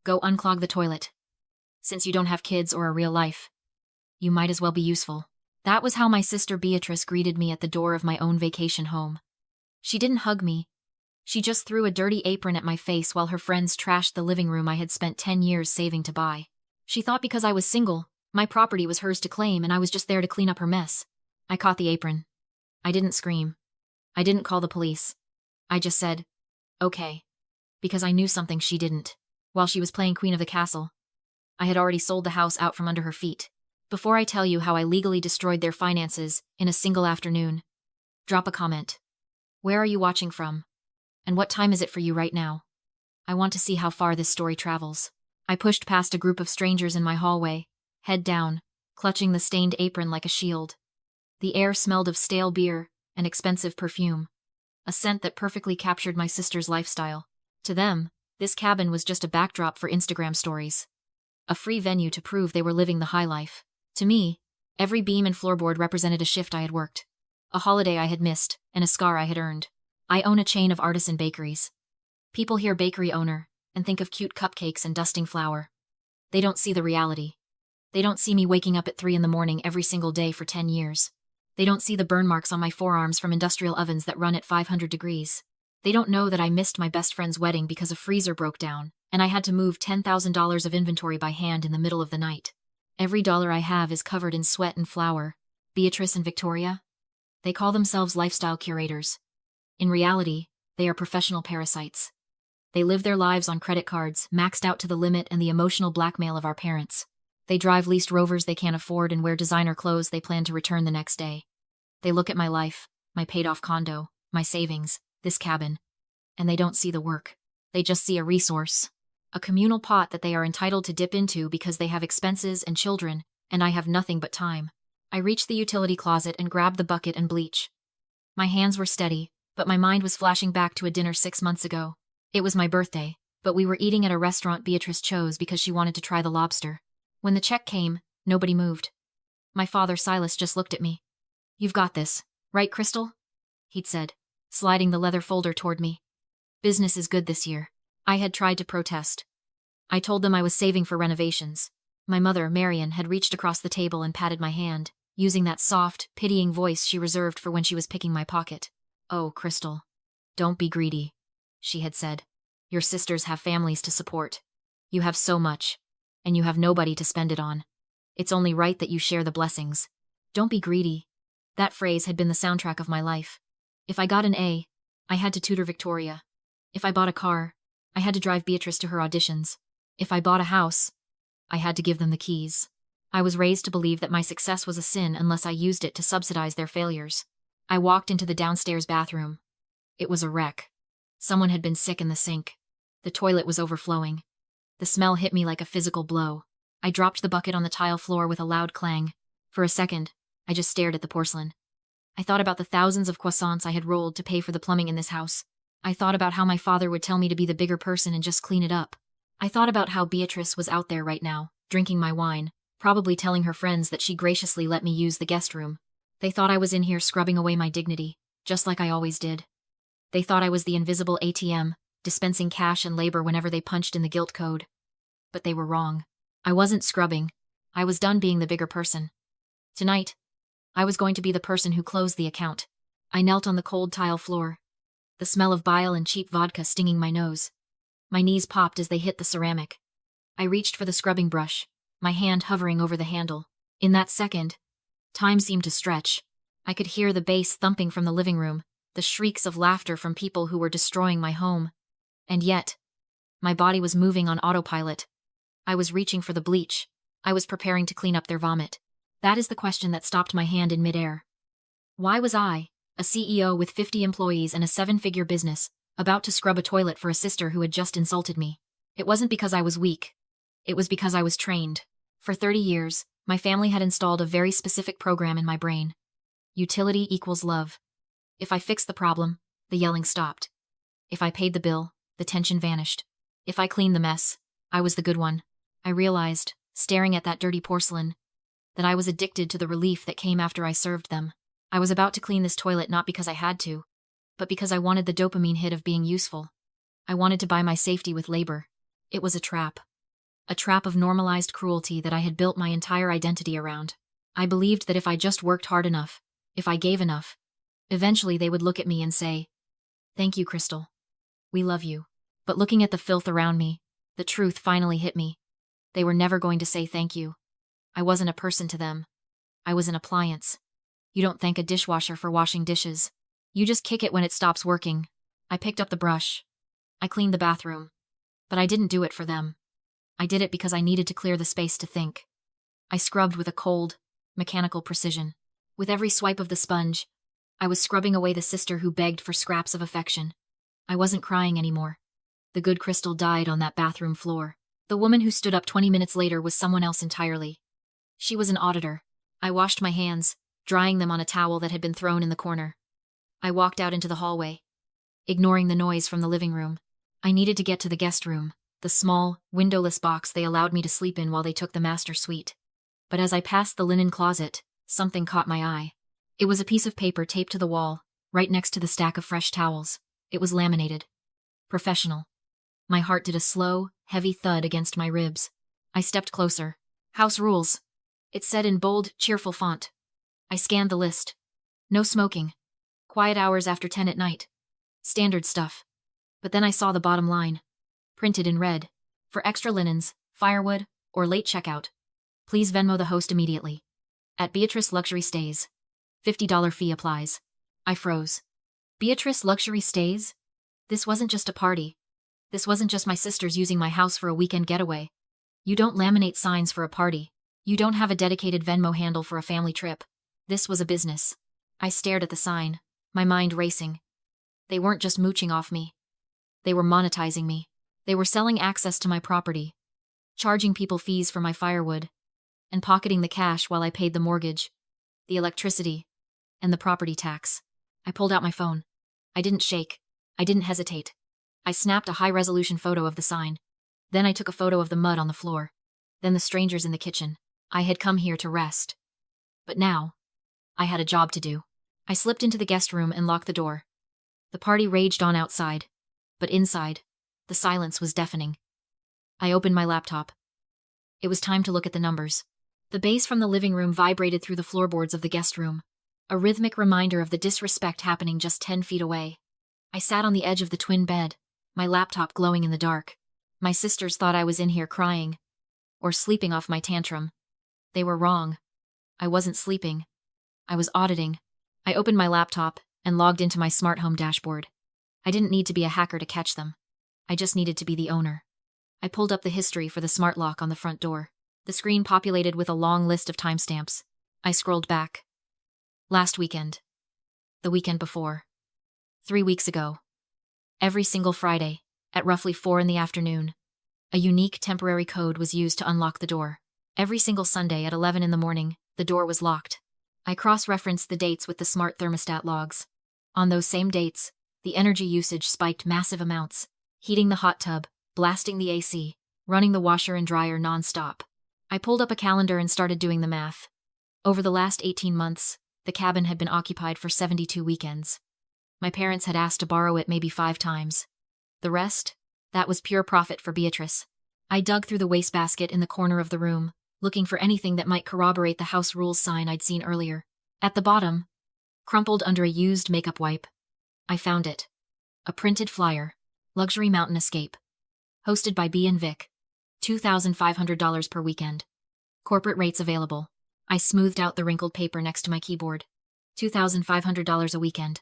Go unclog the toilet. Since you don't have kids or a real life, you might as well be useful. That was how my sister Beatrice greeted me at the door of my own vacation home. She didn't hug me. She just threw a dirty apron at my face while her friends trashed the living room I had spent 10 years saving to buy. She thought because I was single, my property was hers to claim and I was just there to clean up her mess. I caught the apron. I didn't scream. I didn't call the police. I just said, okay. Because I knew something she didn't. While she was playing Queen of the Castle, I had already sold the house out from under her feet. Before I tell you how I legally destroyed their finances in a single afternoon, drop a comment. Where are you watching from? And what time is it for you right now? I want to see how far this story travels. I pushed past a group of strangers in my hallway, head down, clutching the stained apron like a shield. The air smelled of stale beer and expensive perfume, a scent that perfectly captured my sister's lifestyle. To them, this cabin was just a backdrop for Instagram stories. A free venue to prove they were living the high life. To me, every beam and floorboard represented a shift I had worked, a holiday I had missed, and a scar I had earned. I own a chain of artisan bakeries. People hear bakery owner and think of cute cupcakes and dusting flour. They don't see the reality. They don't see me waking up at 3 in the morning every single day for 10 years. They don't see the burn marks on my forearms from industrial ovens that run at 500 degrees. They don't know that I missed my best friend's wedding because a freezer broke down, and I had to move $10,000 of inventory by hand in the middle of the night. Every dollar I have is covered in sweat and flour. Beatrice and Victoria? They call themselves lifestyle curators. In reality, they are professional parasites. They live their lives on credit cards, maxed out to the limit and the emotional blackmail of our parents. They drive leased Rovers they can't afford and wear designer clothes they plan to return the next day. They look at my life, my paid-off condo, my savings, this cabin, and they don't see the work. They just see a resource, a communal pot that they are entitled to dip into because they have expenses and children, and I have nothing but time. I reached the utility closet and grabbed the bucket and bleach. My hands were steady, but my mind was flashing back to a dinner 6 months ago. It was my birthday, but we were eating at a restaurant Beatrice chose because she wanted to try the lobster. When the check came, nobody moved. My father Silas just looked at me. "You've got this, right, Crystal?" he'd said, sliding the leather folder toward me. "Business is good this year." I had tried to protest. I told them I was saving for renovations. My mother, Marion, had reached across the table and patted my hand, using that soft, pitying voice she reserved for when she was picking my pocket. "Oh, Crystal, don't be greedy," she had said. "Your sisters have families to support. You have so much, and you have nobody to spend it on. It's only right that you share the blessings. Don't be greedy." That phrase had been the soundtrack of my life. If I got an A, I had to tutor Victoria. If I bought a car, I had to drive Beatrice to her auditions. If I bought a house, I had to give them the keys. I was raised to believe that my success was a sin unless I used it to subsidize their failures. I walked into the downstairs bathroom. It was a wreck. Someone had been sick in the sink. The toilet was overflowing. The smell hit me like a physical blow. I dropped the bucket on the tile floor with a loud clang. For a second, I just stared at the porcelain. I thought about the thousands of croissants I had rolled to pay for the plumbing in this house. I thought about how my father would tell me to be the bigger person and just clean it up. I thought about how Beatrice was out there right now, drinking my wine, probably telling her friends that she graciously let me use the guest room. They thought I was in here scrubbing away my dignity, just like I always did. They thought I was the invisible ATM, dispensing cash and labor whenever they punched in the guilt code. But they were wrong. I wasn't scrubbing. I was done being the bigger person. Tonight, I was going to be the person who closed the account. I knelt on the cold tile floor, the smell of bile and cheap vodka stinging my nose. My knees popped as they hit the ceramic. I reached for the scrubbing brush, my hand hovering over the handle. In that second, time seemed to stretch. I could hear the bass thumping from the living room, the shrieks of laughter from people who were destroying my home. And yet, my body was moving on autopilot. I was reaching for the bleach. I was preparing to clean up their vomit. That is the question that stopped my hand in midair. Why was I, a CEO with 50 employees and a 7-figure business, about to scrub a toilet for a sister who had just insulted me? It wasn't because I was weak. It was because I was trained. For 30 years, my family had installed a very specific program in my brain. Utility equals love. If I fixed the problem, the yelling stopped. If I paid the bill, the tension vanished. If I cleaned the mess, I was the good one. I realized, staring at that dirty porcelain, that I was addicted to the relief that came after I served them. I was about to clean this toilet not because I had to, but because I wanted the dopamine hit of being useful. I wanted to buy my safety with labor. It was a trap. A trap of normalized cruelty that I had built my entire identity around. I believed that if I just worked hard enough, if I gave enough, eventually they would look at me and say, "Thank you, Crystal. We love you." But looking at the filth around me, the truth finally hit me. They were never going to say thank you. I wasn't a person to them. I was an appliance. You don't thank a dishwasher for washing dishes. You just kick it when it stops working. I picked up the brush. I cleaned the bathroom. But I didn't do it for them. I did it because I needed to clear the space to think. I scrubbed with a cold, mechanical precision. With every swipe of the sponge, I was scrubbing away the sister who begged for scraps of affection. I wasn't crying anymore. The good Crystal died on that bathroom floor. The woman who stood up 20 minutes later was someone else entirely. She was an auditor. I washed my hands, drying them on a towel that had been thrown in the corner. I walked out into the hallway, ignoring the noise from the living room. I needed to get to the guest room, the small, windowless box they allowed me to sleep in while they took the master suite. But as I passed the linen closet, something caught my eye. It was a piece of paper taped to the wall, right next to the stack of fresh towels. It was laminated. Professional. My heart did a slow, heavy thud against my ribs. I stepped closer. House rules. It said in bold, cheerful font. I scanned the list. No smoking. Quiet hours after 10 at night. Standard stuff. But then I saw the bottom line. Printed in red. For extra linens, firewood, or late checkout, please Venmo the host immediately. At Beatrice Luxury Stays. $50 fee applies. I froze. Beatrice Luxury Stays? This wasn't just a party. This wasn't just my sisters using my house for a weekend getaway. You don't laminate signs for a party. You don't have a dedicated Venmo handle for a family trip. This was a business. I stared at the sign, my mind racing. They weren't just mooching off me. They were monetizing me. They were selling access to my property, charging people fees for my firewood, and pocketing the cash while I paid the mortgage, the electricity, and the property tax. I pulled out my phone. I didn't shake. I didn't hesitate. I snapped a high-resolution photo of the sign. Then I took a photo of the mud on the floor. Then the strangers in the kitchen. I had come here to rest. But now, I had a job to do. I slipped into the guest room and locked the door. The party raged on outside. But inside, the silence was deafening. I opened my laptop. It was time to look at the numbers. The bass from the living room vibrated through the floorboards of the guest room, a rhythmic reminder of the disrespect happening just 10 feet away. I sat on the edge of the twin bed, my laptop glowing in the dark. My sisters thought I was in here crying, or sleeping off my tantrum. They were wrong. I wasn't sleeping. I was auditing. I opened my laptop and logged into my smart home dashboard. I didn't need to be a hacker to catch them. I just needed to be the owner. I pulled up the history for the smart lock on the front door. The screen populated with a long list of timestamps. I scrolled back. Last weekend. The weekend before. 3 weeks ago. Every single Friday, at roughly 4 in the afternoon, a unique temporary code was used to unlock the door. Every single Sunday at 11 in the morning, the door was locked. I cross-referenced the dates with the smart thermostat logs. On those same dates, the energy usage spiked massive amounts, heating the hot tub, blasting the AC, running the washer and dryer non-stop. I pulled up a calendar and started doing the math. Over the last 18 months, the cabin had been occupied for 72 weekends. My parents had asked to borrow it maybe 5 times. The rest? That was pure profit for Beatrice. I dug through the wastebasket in the corner of the room, looking for anything that might corroborate the house rules sign I'd seen earlier. At the bottom, crumpled under a used makeup wipe, I found it. A printed flyer. Luxury Mountain Escape. Hosted by B and Vic. $2,500 per weekend. Corporate rates available. I smoothed out the wrinkled paper next to my keyboard. $2,500 a weekend.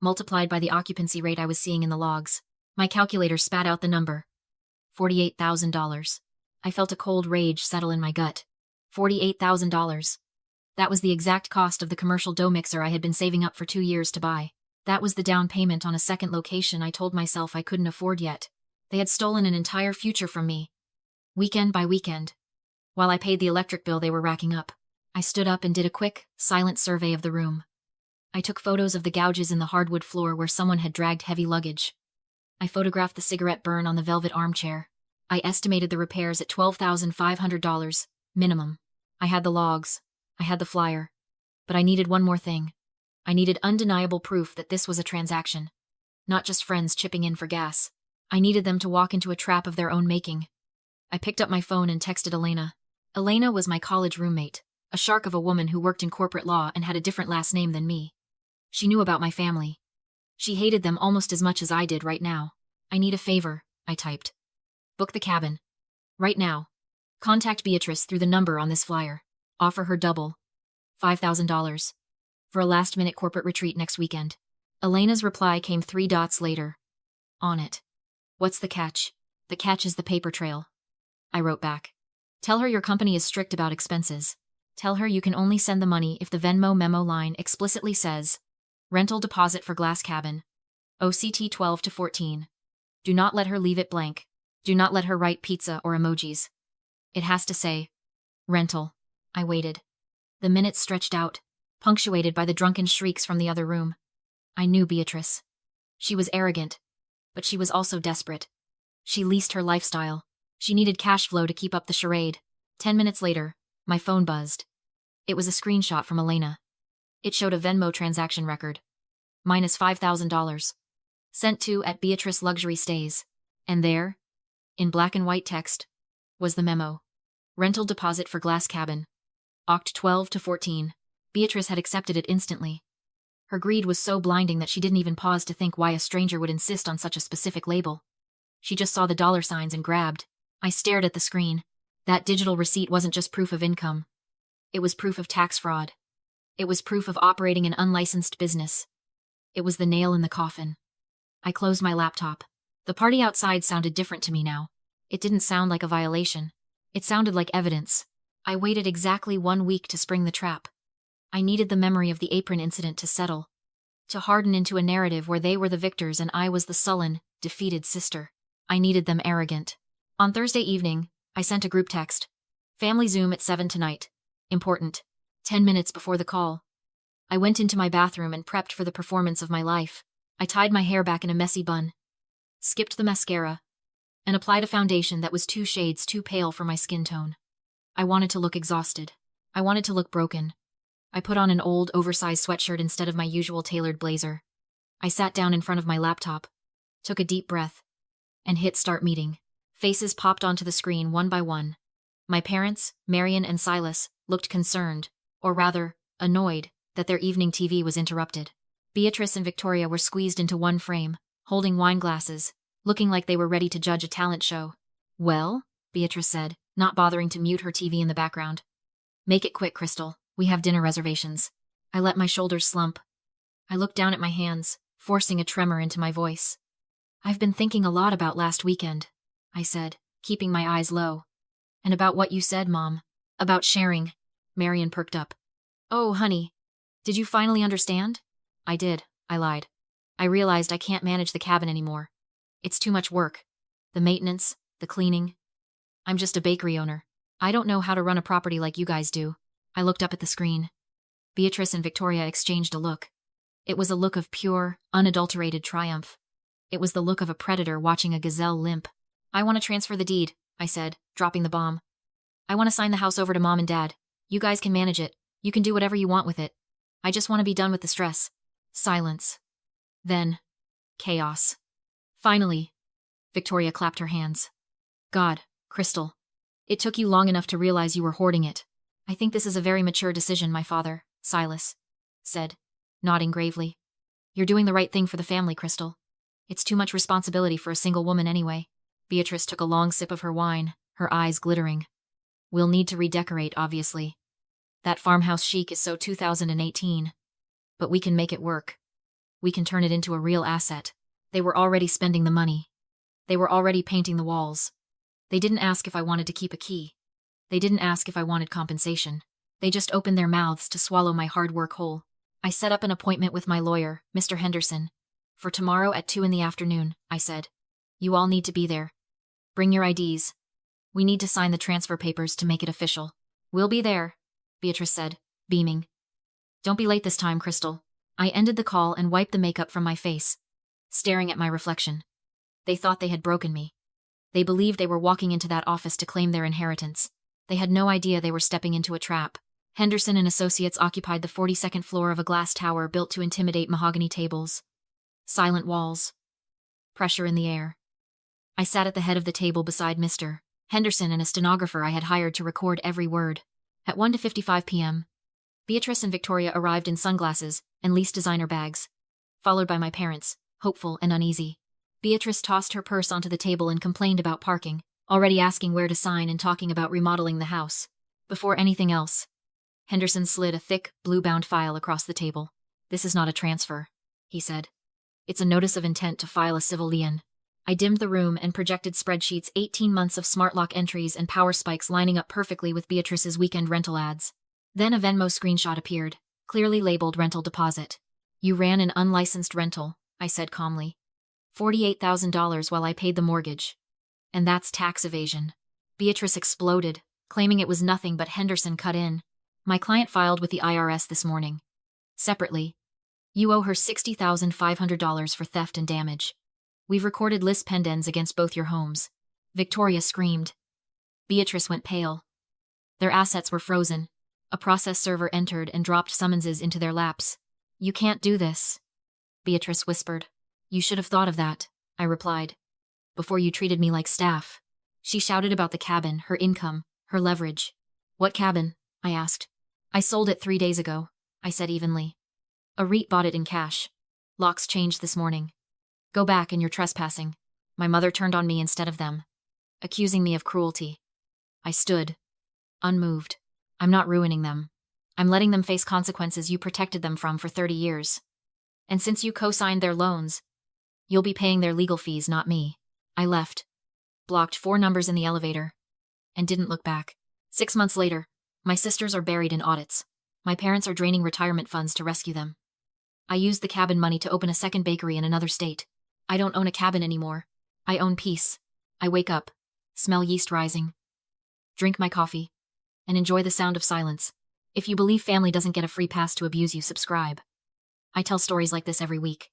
Multiplied by the occupancy rate I was seeing in the logs. My calculator spat out the number. $48,000. I felt a cold rage settle in my gut. $48,000. That was the exact cost of the commercial dough mixer I had been saving up for 2 years to buy. That was the down payment on a second location I told myself I couldn't afford yet. They had stolen an entire future from me. Weekend by weekend. While I paid the electric bill they were racking up, I stood up and did a quick, silent survey of the room. I took photos of the gouges in the hardwood floor where someone had dragged heavy luggage. I photographed the cigarette burn on the velvet armchair. I estimated the repairs at $12,500, minimum. I had the logs. I had the flyer. But I needed one more thing. I needed undeniable proof that this was a transaction. Not just friends chipping in for gas. I needed them to walk into a trap of their own making. I picked up my phone and texted Elena. Elena was my college roommate, a shark of a woman who worked in corporate law and had a different last name than me. She knew about my family. She hated them almost as much as I did right now. I need a favor, I typed. Book the cabin. Right now. Contact Beatrice through the number on this flyer. Offer her double. $5,000. For a last-minute corporate retreat next weekend. Elena's reply came 3 dots later. On it. What's the catch? The catch is the paper trail. I wrote back. Tell her your company is strict about expenses. Tell her you can only send the money if the Venmo memo line explicitly says, rental deposit for glass cabin. OCT 12 to 14. Do not let her leave it blank. Do not let her write pizza or emojis. It has to say, rental. I waited. The minutes stretched out, punctuated by the drunken shrieks from the other room. I knew Beatrice. She was arrogant, but she was also desperate. She leased her lifestyle. She needed cash flow to keep up the charade. 10 minutes later, my phone buzzed. It was a screenshot from Elena. It showed a Venmo transaction record. Minus $5,000. Sent to @Beatrice Luxury Stays. And there, in black and white text, was the memo. Rental deposit for glass cabin. Oct 12 to 14. Beatrice had accepted it instantly. Her greed was so blinding that she didn't even pause to think why a stranger would insist on such a specific label. She just saw the dollar signs and grabbed. I stared at the screen. That digital receipt wasn't just proof of income. It was proof of tax fraud. It was proof of operating an unlicensed business. It was the nail in the coffin. I closed my laptop. The party outside sounded different to me now. It didn't sound like a violation. It sounded like evidence. I waited exactly 1 week to spring the trap. I needed the memory of the apron incident to settle, to harden into a narrative where they were the victors and I was the sullen, defeated sister. I needed them arrogant. On Thursday evening, I sent a group text. Family Zoom at 7 tonight. Important. 10 minutes before the call. I went into my bathroom and prepped for the performance of my life. I tied my hair back in a messy bun, skipped the mascara, and applied a foundation that was 2 shades too pale for my skin tone. I wanted to look exhausted. I wanted to look broken. I put on an old, oversized sweatshirt instead of my usual tailored blazer. I sat down in front of my laptop, took a deep breath, and hit start meeting. Faces popped onto the screen one by one. My parents, Marion and Silas, looked concerned, or rather, annoyed, that their evening TV was interrupted. Beatrice and Victoria were squeezed into one frame, holding wine glasses, looking like they were ready to judge a talent show. Well, Beatrice said, not bothering to mute her TV in the background. Make it quick, Crystal. We have dinner reservations. I let my shoulders slump. I looked down at my hands, forcing a tremor into my voice. I've been thinking a lot about last weekend, I said, keeping my eyes low. And about what you said, Mom. About sharing. Marion perked up. Oh, honey. Did you finally understand? I did, I lied. I realized I can't manage the cabin anymore. It's too much work. The maintenance, the cleaning. I'm just a bakery owner. I don't know how to run a property like you guys do. I looked up at the screen. Beatrice and Victoria exchanged a look. It was a look of pure, unadulterated triumph. It was the look of a predator watching a gazelle limp. I want to transfer the deed, I said, dropping the bomb. I want to sign the house over to Mom and Dad. You guys can manage it. You can do whatever you want with it. I just want to be done with the stress. Silence. Then, chaos. Finally, Victoria clapped her hands. God, Crystal. It took you long enough to realize you were hoarding it. I think this is a very mature decision, my father, Silas said, nodding gravely. You're doing the right thing for the family, Crystal. It's too much responsibility for a single woman anyway. Beatrice took a long sip of her wine, her eyes glittering. We'll need to redecorate, obviously. That farmhouse chic is so 2018. But we can make it work. We can turn it into a real asset. They were already spending the money. They were already painting the walls. They didn't ask if I wanted to keep a key. They didn't ask if I wanted compensation. They just opened their mouths to swallow my hard work whole. I set up an appointment with my lawyer, Mr. Henderson. For tomorrow at 2 p.m, I said. You all need to be there. Bring your IDs. We need to sign the transfer papers to make it official. We'll be there, Beatrice said, beaming. Don't be late this time, Crystal. I ended the call and wiped the makeup from my face, staring at my reflection. They thought they had broken me. They believed they were walking into that office to claim their inheritance. They had no idea they were stepping into a trap. Henderson and Associates occupied the 42nd floor of a glass tower built to intimidate mahogany tables. Silent walls. Pressure in the air. I sat at the head of the table beside Mr. Henderson and a stenographer I had hired to record every word. At 1:55 p.m., Beatrice and Victoria arrived in sunglasses and leased designer bags, followed by my parents, hopeful and uneasy. Beatrice tossed her purse onto the table and complained about parking, already asking where to sign and talking about remodeling the house. Before anything else, Henderson slid a thick, blue-bound file across the table. "This is not a transfer," he said. "It's a notice of intent to file a civil lien." I dimmed the room and projected spreadsheets, 18 months of smart lock entries and power spikes lining up perfectly with Beatrice's weekend rental ads. Then a Venmo screenshot appeared, clearly labeled rental deposit. "You ran an unlicensed rental," I said calmly. $48,000 while I paid the mortgage. "And that's tax evasion." Beatrice exploded, claiming it was nothing, but Henderson cut in. "My client filed with the IRS this morning. Separately. You owe her $60,500 for theft and damage. We've recorded lis pendens against both your homes." Victoria screamed. Beatrice went pale. Their assets were frozen. A process server entered and dropped summonses into their laps. "You can't do this," Beatrice whispered. "You should have thought of that," I replied, "before you treated me like staff." She shouted about the cabin, her income, her leverage. "What cabin?" I asked. "I sold it 3 days ago," I said evenly. "A REIT bought it in cash. Locks changed this morning. Go back and you're trespassing." My mother turned on me instead of them, accusing me of cruelty. I stood, unmoved. "I'm not ruining them. I'm letting them face consequences you protected them from for 30 years. And since you co-signed their loans, you'll be paying their legal fees, not me." I left, blocked 4 numbers in the elevator, and didn't look back. 6 months later, my sisters are buried in audits. My parents are draining retirement funds to rescue them. I used the cabin money to open a second bakery in another state. I don't own a cabin anymore. I own peace. I wake up, smell yeast rising, drink my coffee, and enjoy the sound of silence. If you believe family doesn't get a free pass to abuse you, subscribe. I tell stories like this every week.